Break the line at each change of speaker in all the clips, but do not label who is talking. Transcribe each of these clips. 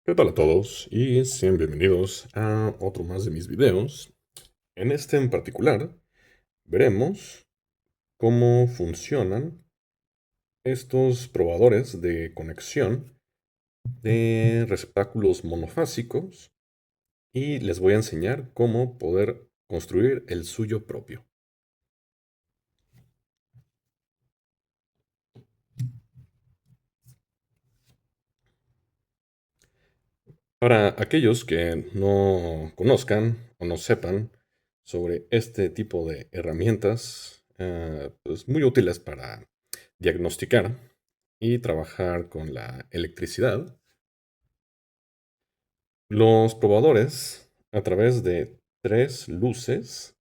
¿Qué tal a todos? Y sean bienvenidos a otro más de mis videos. En este en particular, veremos cómo funcionan estos probadores de conexión de receptáculos monofásicos y les voy a enseñar cómo poder construir el suyo propio. Para aquellos que no conozcan o no sepan sobre este tipo de herramientas, pues muy útiles para diagnosticar y trabajar con la electricidad, los probadores, a través de tres luces,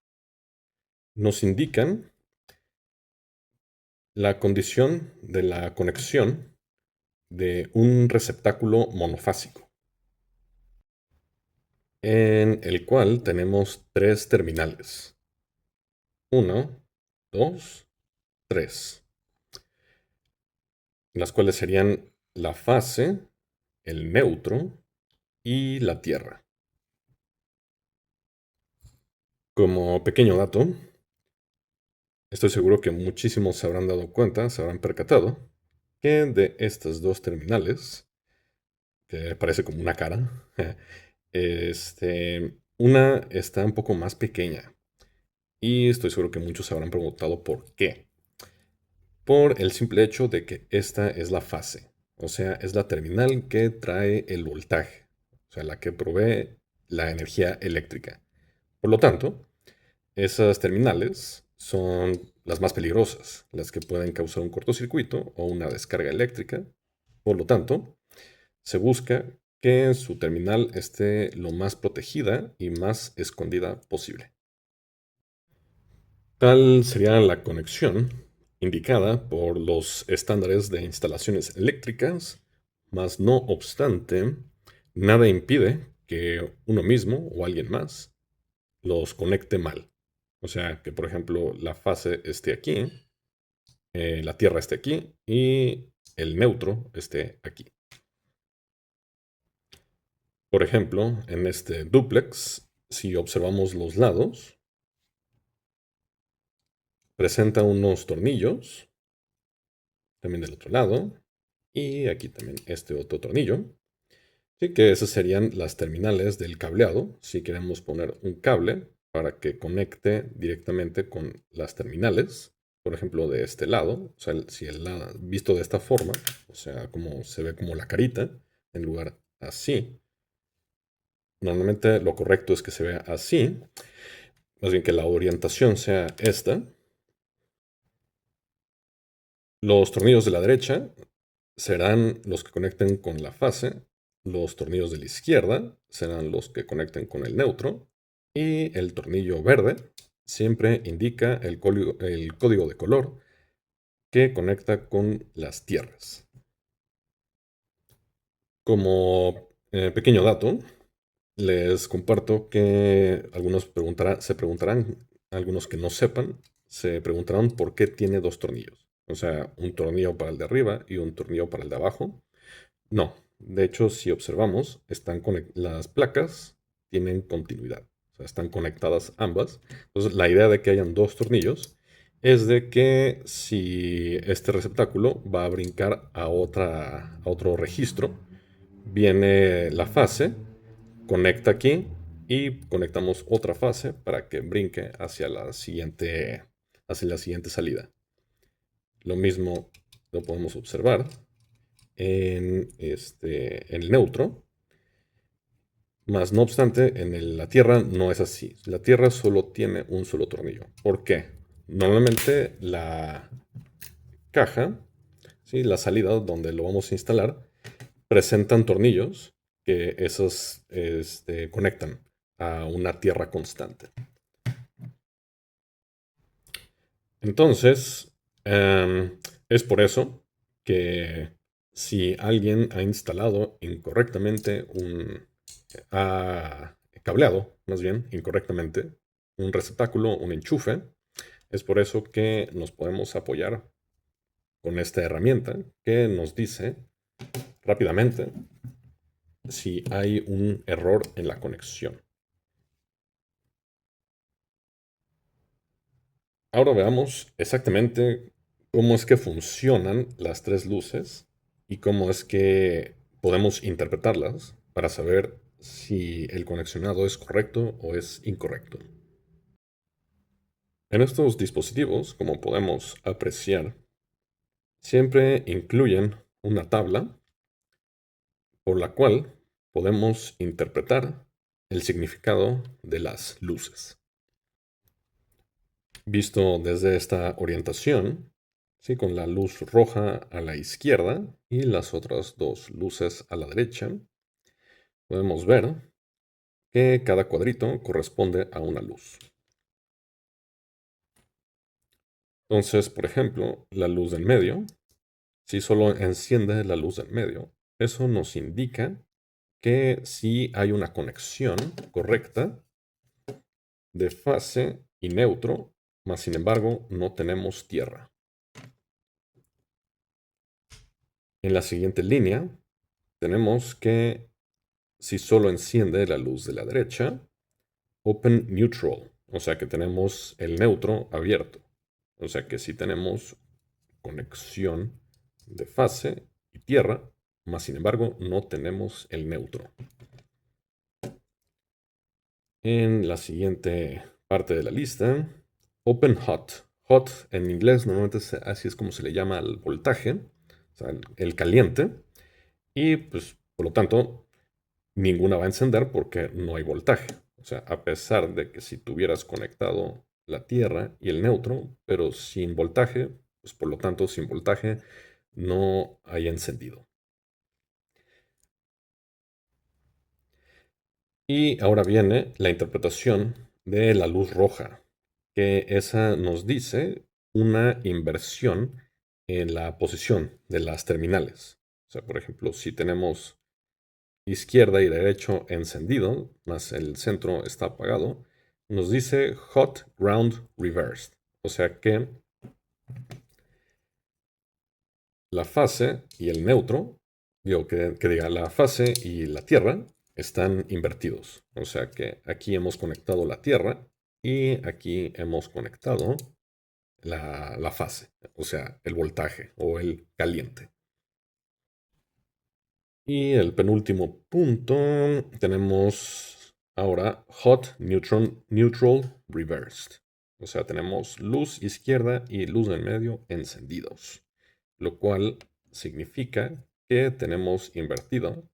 nos indican la condición de la conexión de un receptáculo monofásico, en el cual tenemos tres terminales. Uno, dos, tres, las cuales serían la fase, el neutro y la tierra. Como pequeño dato, estoy seguro que muchísimos se habrán dado cuenta, se habrán percatado, que de estas dos terminales, que parece como una cara, una está un poco más pequeña. Y estoy seguro que muchos se habrán preguntado por qué. Por el simple hecho de que esta es la fase, o sea, es la terminal que trae el voltaje, o sea, la que provee la energía eléctrica. Por lo tanto, esas terminales son las más peligrosas, las que pueden causar un cortocircuito o una descarga eléctrica. Por lo tanto, se busca que su terminal esté lo más protegida y más escondida posible. Tal sería la conexión indicada por los estándares de instalaciones eléctricas, mas no obstante, nada impide que uno mismo o alguien más los conecte mal. O sea, que por ejemplo la fase esté aquí, la Tierra esté aquí y el neutro esté aquí. Por ejemplo, en este dúplex, si observamos los lados, presenta unos tornillos, también del otro lado, y aquí también este otro tornillo. Sí, que esas serían las terminales del cableado, si queremos poner un cable para que conecte directamente con las terminales, por ejemplo, de este lado, o sea, si el lado visto de esta forma, o sea, como se ve como la carita, en lugar así. Normalmente lo correcto es que se vea así, más bien que la orientación sea esta. Los tornillos de la derecha serán los que conecten con la fase, los tornillos de la izquierda serán los que conecten con el neutro y el tornillo verde siempre indica el código de color que conecta con las tierras. Como pequeño dato, les comparto que se preguntarán, algunos que no sepan, se preguntarán por qué tiene dos tornillos. O sea, un tornillo para el de arriba y un tornillo para el de abajo. No, de hecho, si observamos, las placas tienen continuidad, o sea, están conectadas ambas. Entonces, la idea de que hayan dos tornillos es de que si este receptáculo va a brincar a otro registro, viene la fase, conecta aquí y conectamos otra fase para que brinque hacia la siguiente salida. Lo mismo lo podemos observar en el neutro, mas no obstante, la Tierra no es así. La Tierra solo tiene un solo tornillo. ¿Por qué? Normalmente la caja, ¿sí? La salida donde lo vamos a instalar, presentan tornillos que esos conectan a una tierra constante. Entonces, es por eso que si alguien ha instalado incorrectamente ha cableado, más bien, incorrectamente, un receptáculo, un enchufe, es por eso que nos podemos apoyar con esta herramienta que nos dice rápidamente si hay un error en la conexión. Ahora veamos exactamente cómo es que funcionan las tres luces y cómo es que podemos interpretarlas para saber si el conexionado es correcto o es incorrecto. En estos dispositivos, como podemos apreciar, siempre incluyen una tabla por la cual podemos interpretar el significado de las luces. Visto desde esta orientación, ¿sí? Con la luz roja a la izquierda y las otras dos luces a la derecha, podemos ver que cada cuadrito corresponde a una luz. Entonces, por ejemplo, la luz del medio, si solo enciende la luz del medio, eso nos indica que sí hay una conexión correcta de fase y neutro, mas sin embargo no tenemos tierra. En la siguiente línea tenemos que si solo enciende la luz de la derecha, open neutral, o sea que tenemos el neutro abierto, o sea que sí tenemos conexión de fase y tierra, mas sin embargo no tenemos el neutro. En la siguiente parte de la lista, open hot. Hot en inglés normalmente así es como se le llama al voltaje, o sea, el caliente, y pues por lo tanto ninguna va a encender porque no hay voltaje. O sea, a pesar de que si tuvieras conectado la tierra y el neutro, pero sin voltaje, pues por lo tanto sin voltaje no hay encendido. Y ahora viene la interpretación de la luz roja, que esa nos dice una inversión en la posición de las terminales. O sea, por ejemplo, si tenemos izquierda y derecho encendido, más el centro está apagado, nos dice hot ground reversed. O sea que la fase y el neutro, digo que diga la fase y la tierra están invertidos. O sea que aquí hemos conectado la tierra y aquí hemos conectado la fase, o sea, el voltaje o el caliente. Y el penúltimo punto, tenemos ahora hot neutral reversed. O sea, tenemos luz izquierda y luz en medio encendidos, lo cual significa que tenemos invertido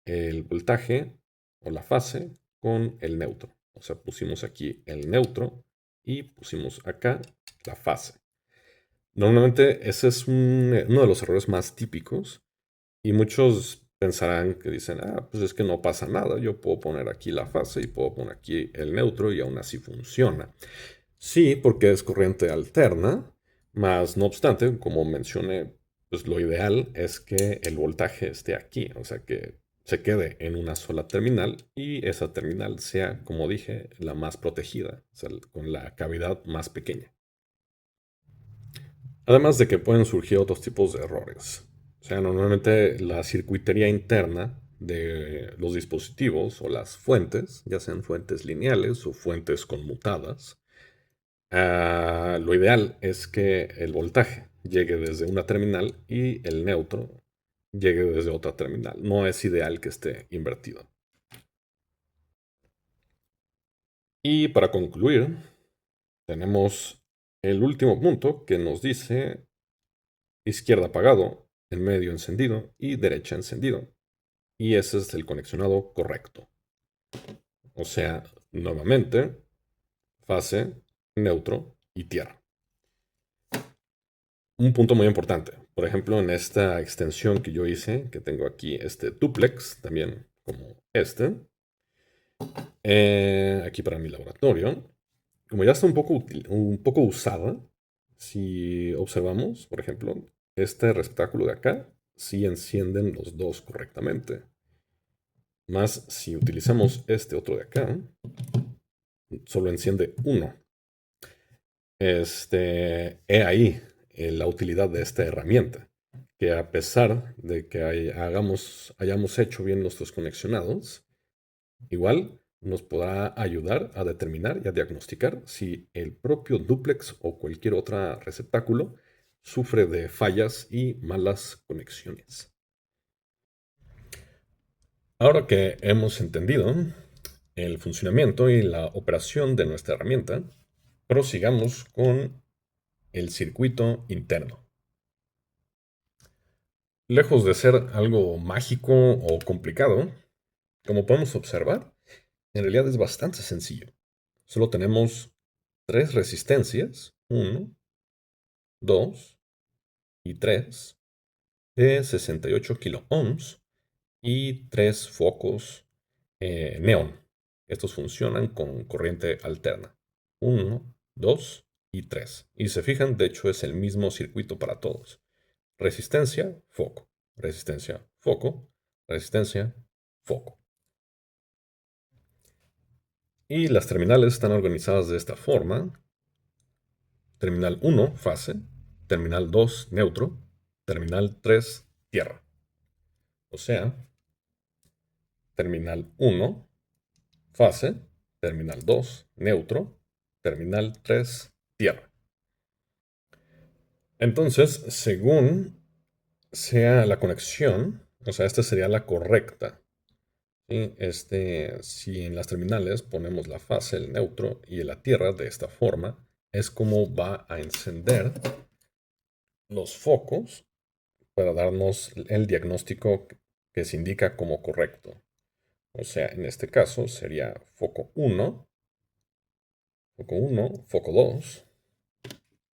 el voltaje o la fase con el neutro. O sea, pusimos aquí el neutro y pusimos acá la fase. Normalmente ese es uno de los errores más típicos y muchos pensarán que dicen, pues es que no pasa nada, yo puedo poner aquí la fase y puedo poner aquí el neutro y aún así funciona. Sí, porque es corriente alterna, mas no obstante, como mencioné, pues lo ideal es que el voltaje esté aquí, o sea que se quede en una sola terminal y esa terminal sea, como dije, la más protegida, o sea, con la cavidad más pequeña. Además de que pueden surgir otros tipos de errores. O sea, normalmente la circuitería interna de los dispositivos o las fuentes, ya sean fuentes lineales o fuentes conmutadas, lo ideal es que el voltaje llegue desde una terminal y el neutro llegue desde otra terminal. No es ideal que esté invertido. Y para concluir, tenemos el último punto que nos dice izquierda apagado, en medio encendido y derecha encendido. Y ese es el conexionado correcto. O sea, nuevamente, fase, neutro y tierra. Un punto muy importante. Por ejemplo, en esta extensión que yo hice, que tengo aquí este duplex, también como este, aquí para mi laboratorio, como ya está un poco usada, si observamos, por ejemplo, este receptáculo de acá, sí encienden los dos correctamente. Más si utilizamos este otro de acá, solo enciende uno. He ahí la utilidad de esta herramienta, que a pesar de que hayamos hecho bien nuestros conexionados, igual nos podrá ayudar a determinar y a diagnosticar si el propio dúplex o cualquier otro receptáculo sufre de fallas y malas conexiones. Ahora que hemos entendido el funcionamiento y la operación de nuestra herramienta, prosigamos con el circuito interno. Lejos de ser algo mágico o complicado, como podemos observar, en realidad es bastante sencillo. Solo tenemos tres resistencias, 1, 2 y 3, de 68 kilo ohms y tres focos neón. Estos funcionan con corriente alterna. 1, 2 y 3. Y se fijan, de hecho es el mismo circuito para todos. Resistencia, foco. Resistencia, foco. Resistencia, foco. Y las terminales están organizadas de esta forma. Terminal 1, fase. Terminal 2, neutro. Terminal 3, tierra. O sea, terminal 1, fase. Terminal 2, neutro. Terminal 3, tierra. Entonces, según sea la conexión, o sea, esta sería la correcta. ¿Sí? Si en las terminales ponemos la fase, el neutro y la tierra de esta forma, es como va a encender los focos para darnos el diagnóstico que se indica como correcto. O sea, en este caso sería foco 1, foco 1, foco 2,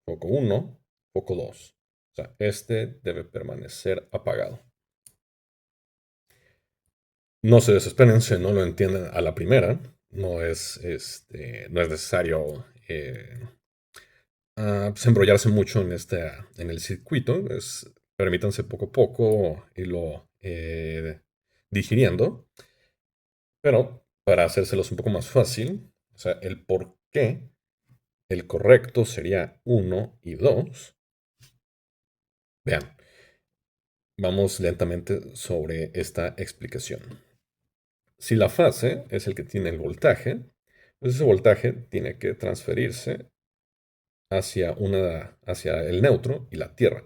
foco 1, foco 2. O sea, este debe permanecer apagado. No se desesperen si no lo entienden a la primera. No es necesario pues, embrollarse mucho en el circuito. Permítanse poco a poco irlo digiriendo. Pero para hacérselos un poco más fácil, o sea, el por qué el correcto sería 1 y 2. Vean, vamos lentamente sobre esta explicación. Si la fase es el que tiene el voltaje, pues ese voltaje tiene que transferirse hacia el neutro y la tierra.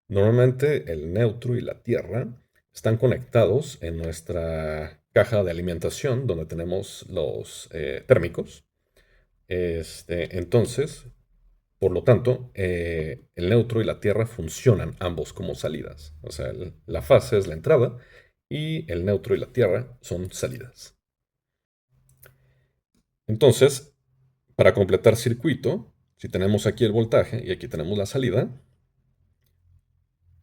Normalmente el neutro y la tierra están conectados en nuestra caja de alimentación donde tenemos los térmicos. Entonces, por lo tanto, el neutro y la tierra funcionan ambos como salidas. O sea, la fase es la entrada y el neutro y la tierra son salidas. Entonces, para completar circuito, si tenemos aquí el voltaje y aquí tenemos la salida,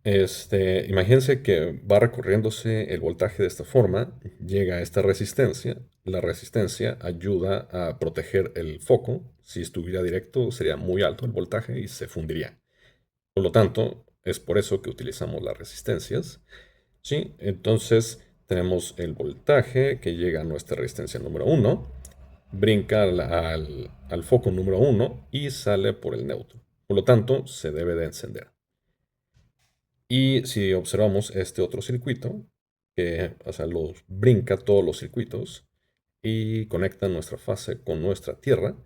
imagínense que va recorriéndose el voltaje de esta forma, llega a esta resistencia, la resistencia ayuda a proteger el foco, si estuviera directo sería muy alto el voltaje y se fundiría. Por lo tanto, es por eso que utilizamos las resistencias, ¿sí? Entonces tenemos el voltaje que llega a nuestra resistencia número 1, brinca al foco número 1 y sale por el neutro. Por lo tanto, se debe de encender. Y si observamos este otro circuito, que o sea, brinca todos los circuitos y conecta nuestra fase con nuestra tierra,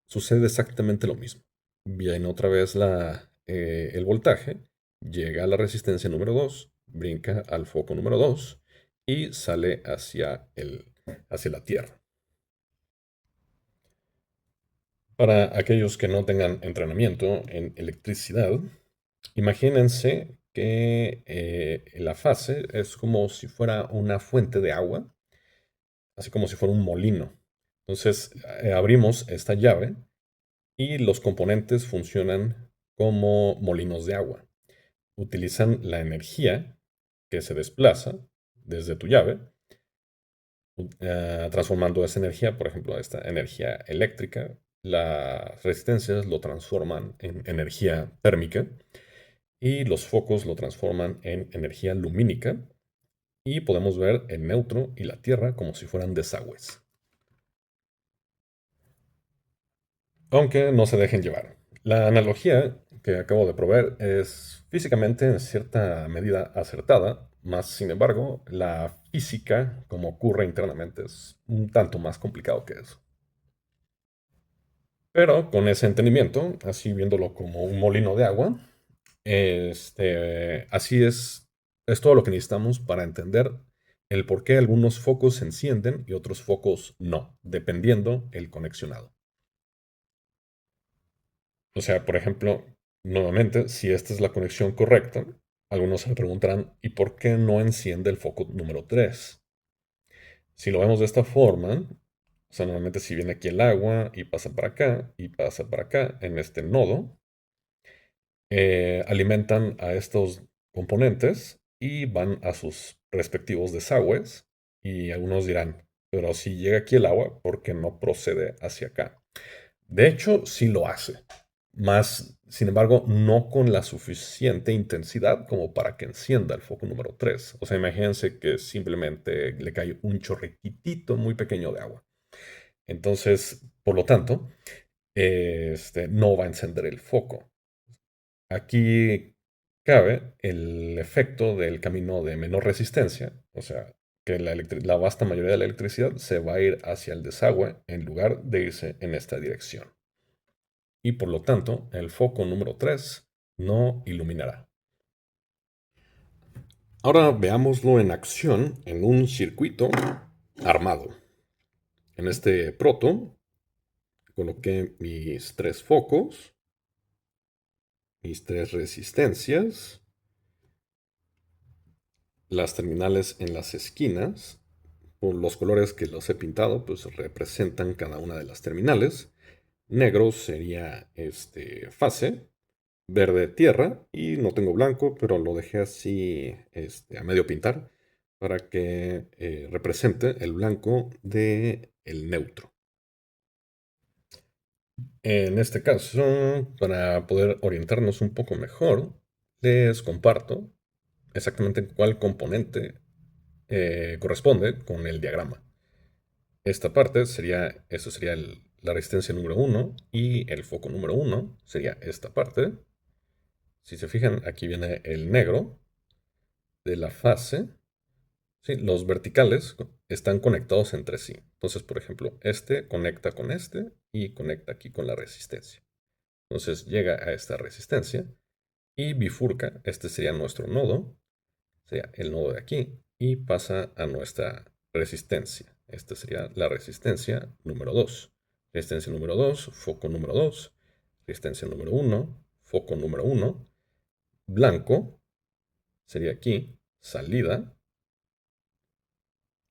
sucede exactamente lo mismo. Viene otra vez el voltaje, llega a la resistencia número 2, brinca al foco número 2 y sale hacia la tierra. Para aquellos que no tengan entrenamiento en electricidad, imagínense que la fase es como si fuera una fuente de agua, así como si fuera un molino. Entonces, abrimos esta llave y los componentes funcionan como molinos de agua. Utilizan la energía que se desplaza desde tu llave, transformando esa energía, por ejemplo, esta energía eléctrica. Las resistencias lo transforman en energía térmica y los focos lo transforman en energía lumínica y podemos ver el neutro y la tierra como si fueran desagües. Aunque no se dejen llevar. La analogía que acabo de proveer es físicamente en cierta medida acertada, más sin embargo, la física, como ocurre internamente, es un tanto más complicado que eso. Pero con ese entendimiento, así viéndolo como un molino de agua, así es todo lo que necesitamos para entender el por qué algunos focos se encienden y otros focos no, dependiendo el conexionado. O sea, por ejemplo, nuevamente, si esta es la conexión correcta, algunos se preguntarán, ¿y por qué no enciende el foco número 3? Si lo vemos de esta forma, o sea, normalmente si viene aquí el agua y pasa para acá y pasa para acá en este nodo, alimentan a estos componentes y van a sus respectivos desagües. Y algunos dirán, pero si llega aquí el agua, ¿por qué no procede hacia acá? De hecho, sí lo hace. Más, sin embargo, no con la suficiente intensidad como para que encienda el foco número 3. O sea, imagínense que simplemente le cae un chorritito muy pequeño de agua. Entonces, por lo tanto, no va a encender el foco. Aquí cabe el efecto del camino de menor resistencia, o sea, que la vasta mayoría de la electricidad se va a ir hacia el desagüe en lugar de irse en esta dirección. Y por lo tanto, el foco número 3 no iluminará. Ahora veámoslo en acción en un circuito armado. En este proto coloqué mis tres focos, mis tres resistencias, las terminales en las esquinas. Por los colores que los he pintado, pues representan cada una de las terminales. Negro sería fase, verde tierra y no tengo blanco, pero lo dejé así a medio pintar para que represente el blanco de el neutro. En este caso, para poder orientarnos un poco mejor, les comparto exactamente cuál componente corresponde con el diagrama. Esta parte sería, eso sería la resistencia número uno y el foco número uno sería esta parte. Si se fijan, aquí viene el negro de la fase. Sí, los verticales están conectados entre sí. Entonces, por ejemplo, este conecta con este y conecta aquí con la resistencia. Entonces llega a esta resistencia y bifurca. Este sería nuestro nodo, sería el nodo de aquí, y pasa a nuestra resistencia. Esta sería la resistencia número 2. Resistencia número 2, foco número 2, resistencia número uno, foco número uno, blanco, sería aquí, salida,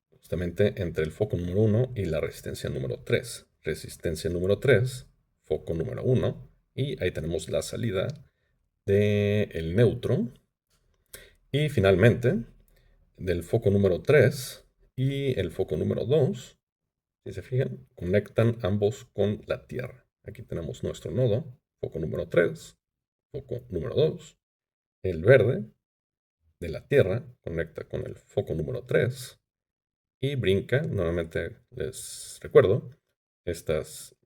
justamente entre el foco número uno y la resistencia número 3. Resistencia número 3, foco número uno, y ahí tenemos la salida del neutro. Y finalmente, del foco número 3 y el foco número 2, si se fijan, conectan ambos con la Tierra. Aquí tenemos nuestro nodo, foco número 3, foco número 2. El verde de la Tierra conecta con el foco número 3 y brinca, nuevamente les recuerdo, estas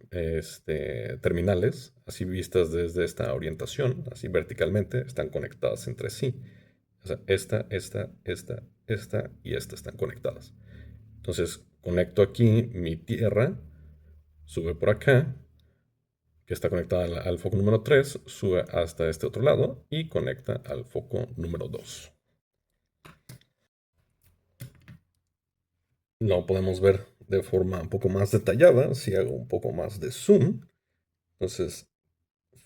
terminales, así vistas desde esta orientación, así verticalmente, están conectadas entre sí. O sea, esta y esta están conectadas. Entonces, conecto aquí mi tierra, sube por acá, que está conectada al foco número 3, sube hasta este otro lado y conecta al foco número 2. Lo podemos ver de forma un poco más detallada si hago un poco más de zoom. Entonces,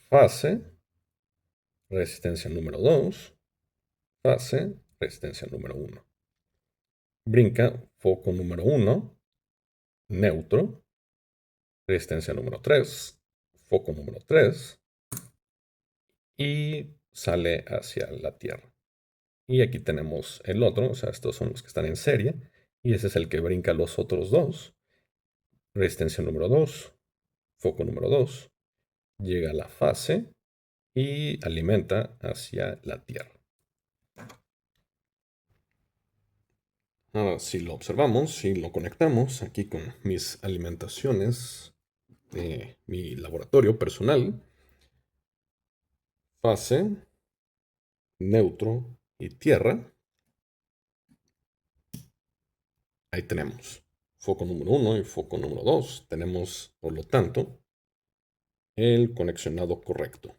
fase, resistencia número 2, fase, resistencia número 1. Brinca, foco número 1, neutro, resistencia número 3, foco número 3 y sale hacia la Tierra. Y aquí tenemos el otro, o sea, estos son los que están en serie y ese es el que brinca los otros dos. Resistencia número 2, foco número 2, llega a la fase y alimenta hacia la Tierra. Ahora, si lo observamos, si lo conectamos aquí con mis alimentaciones de mi laboratorio personal, fase, neutro y tierra. Ahí tenemos foco número 1 y foco número 2. Tenemos, por lo tanto, el conexionado correcto.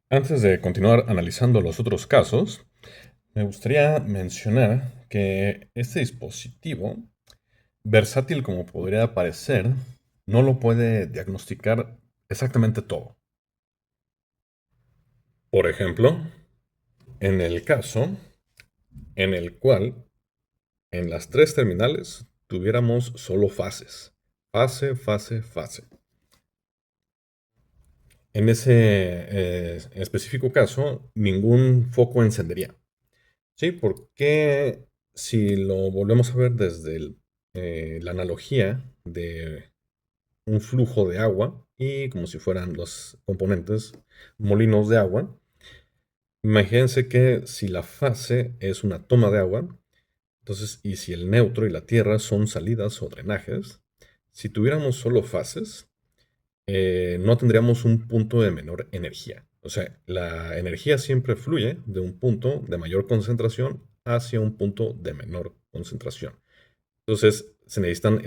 Antes de continuar analizando los otros casos, me gustaría mencionar que este dispositivo, versátil como podría parecer, no lo puede diagnosticar exactamente todo. Por ejemplo, en el caso en el cual en las tres terminales tuviéramos solo fases. Fase, fase, fase. En ese específico caso, ningún foco encendería. ¿Sí? Porque si lo volvemos a ver desde la analogía de un flujo de agua y como si fueran los componentes molinos de agua, imagínense que si la fase es una toma de agua, entonces, y si el neutro y la tierra son salidas o drenajes, si tuviéramos solo fases, no tendríamos un punto de menor energía. O sea, la energía siempre fluye de un punto de mayor concentración hacia un punto de menor concentración. Entonces, se necesitan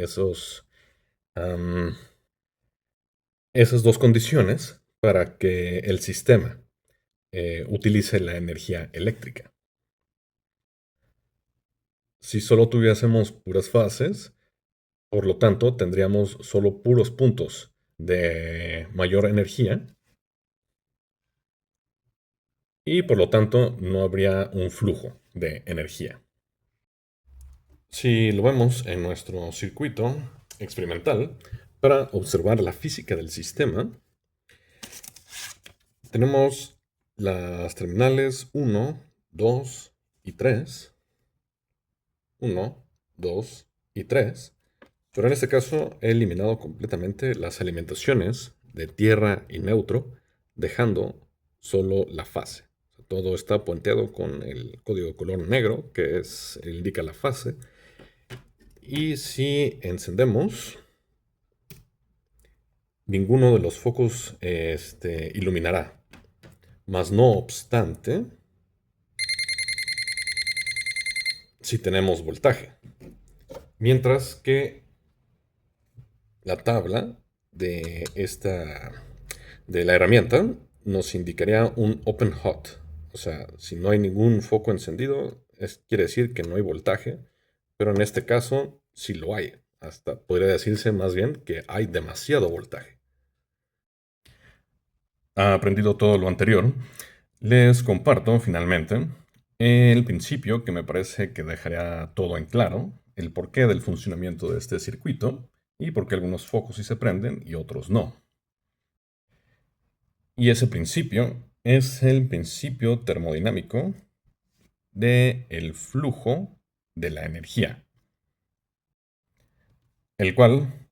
esas dos condiciones para que el sistema utilice la energía eléctrica. Si solo tuviésemos puras fases, por lo tanto, tendríamos solo puros puntos de mayor energía y por lo tanto no habría un flujo de energía. Si lo vemos en nuestro circuito experimental, para observar la física del sistema, tenemos las terminales 1, 2 y 3. 1, 2 y 3. Pero en este caso he eliminado completamente las alimentaciones de tierra y neutro, dejando solo la fase. O sea, todo está puenteado con el código de color negro, que indica la fase. Y si encendemos, ninguno de los focos iluminará. Mas no obstante, si tenemos voltaje. Mientras que la tabla de la herramienta nos indicaría un open hot. O sea, si no hay ningún foco encendido, quiere decir que no hay voltaje. Pero en este caso, sí lo hay. Hasta podría decirse más bien que hay demasiado voltaje. Aprendido todo lo anterior, les comparto finalmente el principio que me parece que dejaría todo en claro, el porqué del funcionamiento de este circuito y por qué algunos focos sí se prenden y otros no. Y ese principio es el principio termodinámico del flujo de la energía, el cual,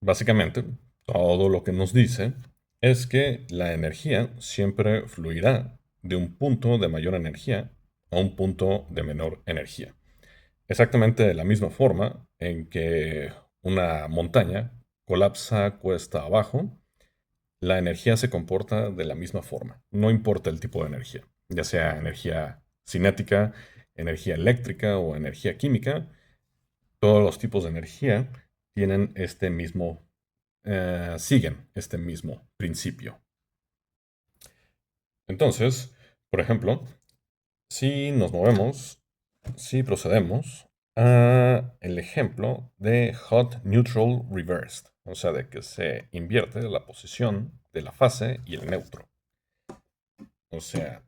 básicamente, todo lo que nos dice es que la energía siempre fluirá de un punto de mayor energía a un punto de menor energía. Exactamente de la misma forma en que una montaña colapsa cuesta abajo, la energía se comporta de la misma forma. No importa el tipo de energía, ya sea energía cinética, energía eléctrica o energía química, todos los tipos de energía tienen siguen este mismo principio. Entonces, por ejemplo, si procedemos a el ejemplo de hot neutral reversed, o sea, de que se invierte la posición de la fase y el neutro. O sea,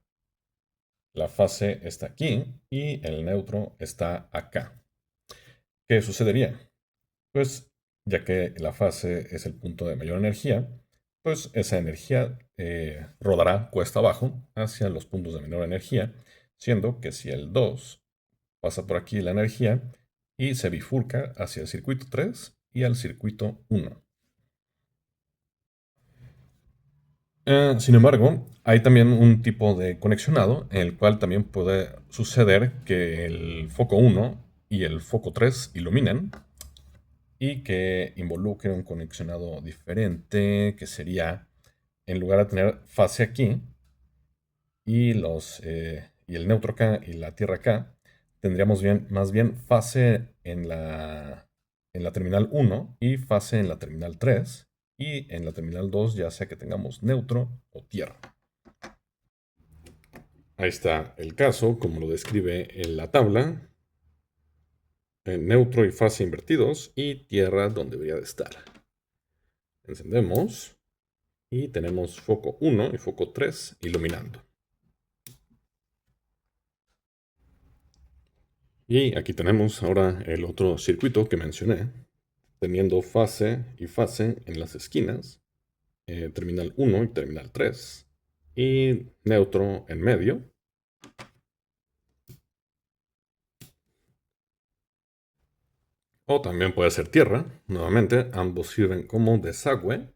la fase está aquí y el neutro está acá. ¿Qué sucedería? Pues ya que la fase es el punto de mayor energía, pues esa energía rodará cuesta abajo hacia los puntos de menor energía, siendo que si el 2 pasa por aquí la energía y se bifurca hacia el circuito 3 y al circuito 1. Sin embargo, hay también un tipo de conexionado en el cual también puede suceder que el foco 1 y el foco 3 iluminen y que involucre un conexionado diferente, que sería, en lugar de tener fase aquí y el neutro acá y la tierra acá, tendríamos más bien fase en la terminal uno y fase en la terminal 3 y en la terminal 2 ya sea que tengamos neutro o tierra. Ahí está el caso, como lo describe en la tabla. Neutro y fase invertidos y tierra donde debería de estar. Encendemos y tenemos foco 1 y foco 3 iluminando. Y aquí tenemos ahora el otro circuito que mencioné, teniendo fase y fase en las esquinas, terminal 1 y terminal 3, y neutro en medio. O también puede ser tierra. Nuevamente, ambos sirven como desagüe.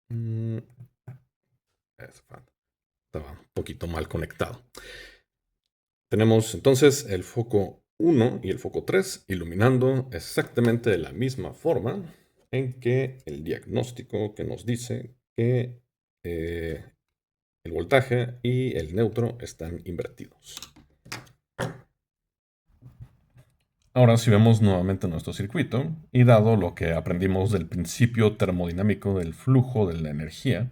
Mm, Estaba un poquito mal conectado. Tenemos entonces el foco 1 y el foco 3 iluminando exactamente de la misma forma en que el diagnóstico que nos dice que eh, el voltaje y el neutro están invertidos. Ahora si vemos nuevamente nuestro circuito y dado lo que aprendimos del principio termodinámico del flujo de la energía,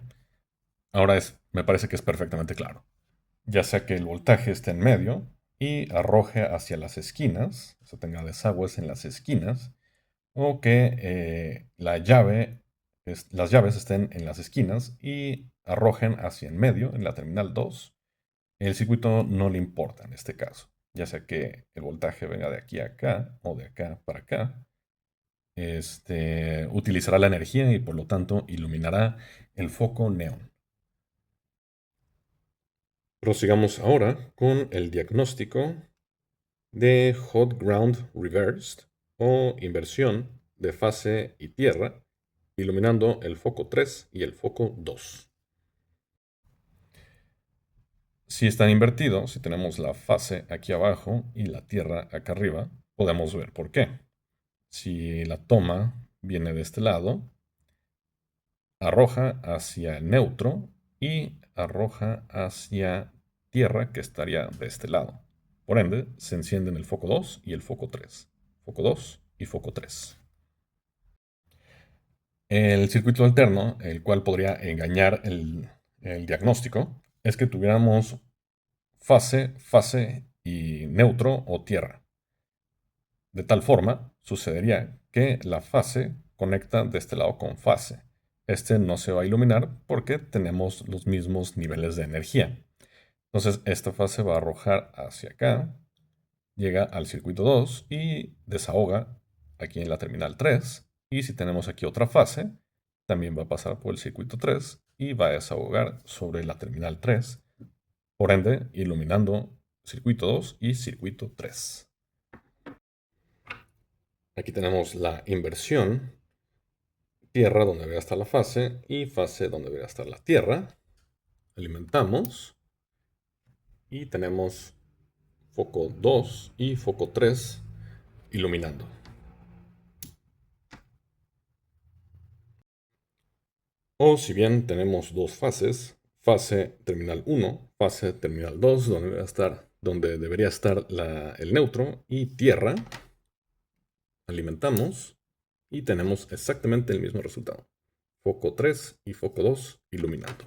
ahora me parece que es perfectamente claro. Ya sea que el voltaje esté en medio y arroje hacia las esquinas, o sea, tenga desagües en las esquinas, o que las llaves estén en las esquinas y arrojen hacia en medio, en la terminal 2. El circuito no le importa en este caso, ya sea que el voltaje venga de aquí a acá o de acá para acá. Utilizará la energía y por lo tanto iluminará el foco neón. Prosigamos ahora con el diagnóstico de Hot Ground Reversed o inversión de fase y tierra, iluminando el foco 3 y el foco 2. Si están invertidos, si tenemos la fase aquí abajo y la tierra acá arriba, podemos ver por qué. Si la toma viene de este lado, arroja hacia el neutro y arroja hacia tierra que estaría de este lado. Por ende, se encienden el foco 2 y el foco 3. Foco 2 y foco 3. El circuito alterno, el cual podría engañar el diagnóstico, es que tuviéramos fase, fase y neutro o tierra. De tal forma, sucedería que la fase conecta de este lado con fase. Este no se va a iluminar porque tenemos los mismos niveles de energía. Entonces, esta fase va a arrojar hacia acá, llega al circuito 2 y desahoga aquí en la terminal 3. Y si tenemos aquí otra fase, también va a pasar por el circuito 3 y va a desahogar sobre la terminal 3, por ende iluminando circuito 2 y circuito 3. Aquí tenemos la inversión, tierra donde debería estar la fase y fase donde debería estar la tierra. Alimentamos y tenemos foco 2 y foco 3 iluminando. O si bien tenemos dos fases, fase terminal 1, fase terminal 2, donde debería estar el neutro y tierra, alimentamos y tenemos exactamente el mismo resultado. Foco 3 y foco 2 iluminando.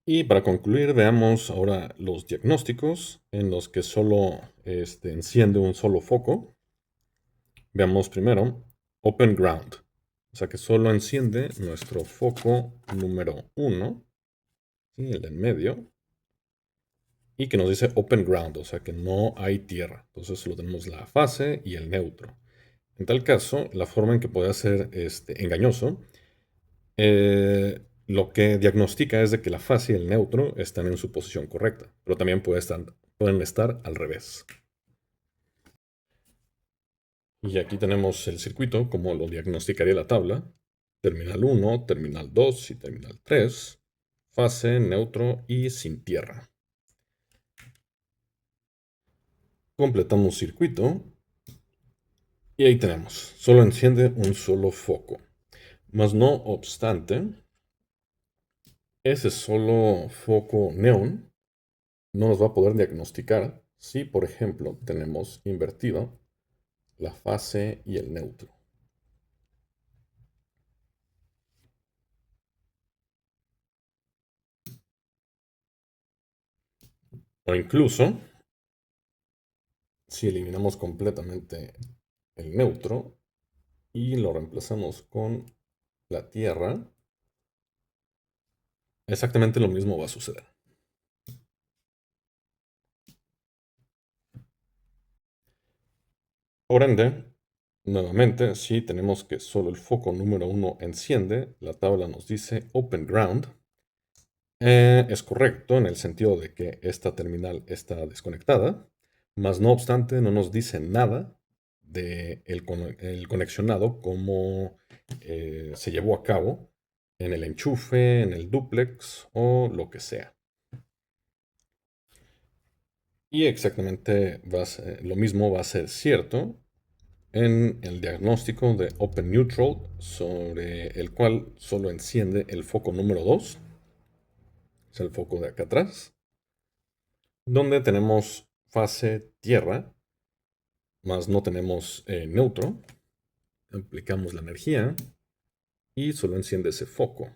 Y para concluir, veamos ahora los diagnósticos en los que solo enciende un solo foco. Veamos primero Open Ground, o sea que solo enciende nuestro foco número 1, ¿sí? El de en medio, y que nos dice Open Ground, o sea que no hay tierra. Entonces solo tenemos la fase y el neutro. En tal caso, la forma en que puede ser engañoso, lo que diagnostica es de que la fase y el neutro están en su posición correcta, pero también pueden estar al revés. Y aquí tenemos el circuito, como lo diagnosticaría la tabla. Terminal 1, terminal 2 y terminal 3. Fase, neutro y sin tierra. Completamos circuito. Y ahí tenemos. Solo enciende un solo foco. Mas no obstante, ese solo foco neón no nos va a poder diagnosticar si, por ejemplo, tenemos invertido la fase y el neutro. O incluso, si eliminamos completamente el neutro y lo reemplazamos con la Tierra, exactamente lo mismo va a suceder. Por ende, nuevamente, si tenemos que solo el foco número 1 enciende, la tabla nos dice Open Ground. Es correcto en el sentido de que esta terminal está desconectada, mas no obstante no nos dice nada de el conexionado, cómo se llevó a cabo en el enchufe, en el duplex o lo que sea. Y exactamente lo mismo va a ser cierto en el diagnóstico de Open Neutral, sobre el cual solo enciende el foco número 2, es el foco de acá atrás, donde tenemos fase tierra, más no tenemos neutro. Aplicamos la energía y solo enciende ese foco.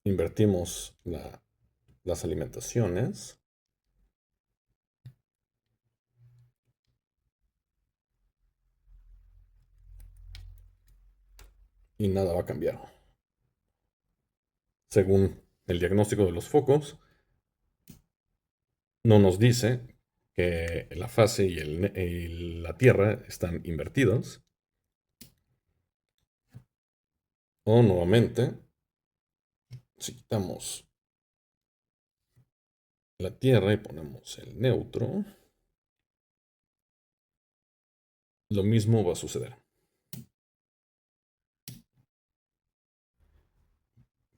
Invertimos las alimentaciones. Y nada va a cambiar. Según el diagnóstico de los focos, no nos dice que la fase y la Tierra están invertidos. O nuevamente, si quitamos la Tierra y ponemos el neutro, lo mismo va a suceder.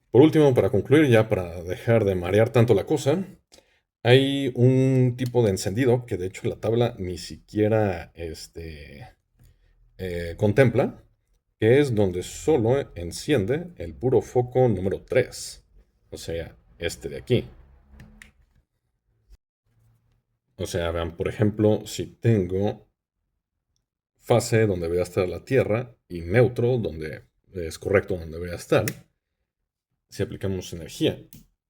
Por último, para concluir, ya para dejar de marear tanto la cosa, hay un tipo de encendido que de hecho la tabla ni siquiera contempla, que es donde solo enciende el puro foco número 3, o sea, este de aquí. O sea, vean, por ejemplo, si tengo fase donde voy a estar la Tierra y neutro donde es correcto donde voy a estar, si aplicamos energía,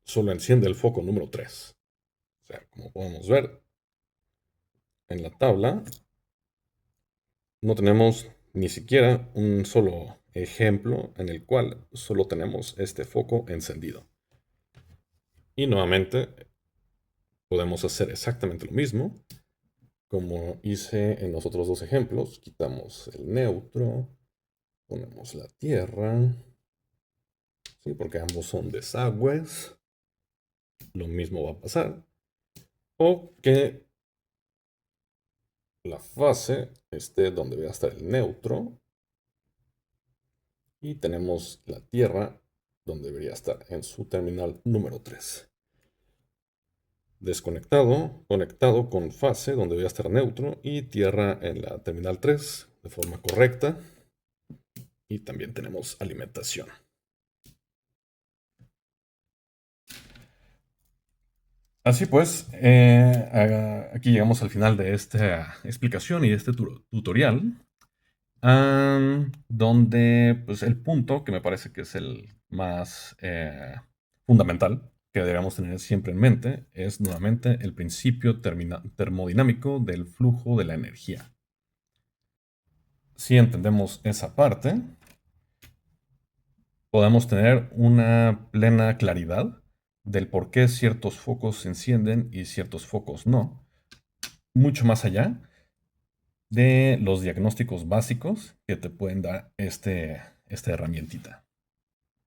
solo enciende el foco número 3. O sea, como podemos ver en la tabla, no tenemos ni siquiera un solo ejemplo en el cual solo tenemos este foco encendido. Y nuevamente podemos hacer exactamente lo mismo como hice en los otros dos ejemplos. Quitamos el neutro, ponemos la Tierra, ¿sí? Porque ambos son desagües. Lo mismo va a pasar. O que la fase esté donde va a estar el neutro. Y tenemos la Tierra donde debería estar en su terminal número 3. Desconectado, conectado con fase donde debería estar neutro y Tierra en la terminal 3 de forma correcta. Y también tenemos alimentación. Así pues, aquí llegamos al final de esta explicación y de este tutorial, donde pues, el punto que me parece que es el más fundamental que debemos tener siempre en mente es nuevamente el principio termodinámico del flujo de la energía. Si entendemos esa parte, podemos tener una plena claridad del por qué ciertos focos se encienden y ciertos focos no, mucho más allá de los diagnósticos básicos que te pueden dar esta herramientita.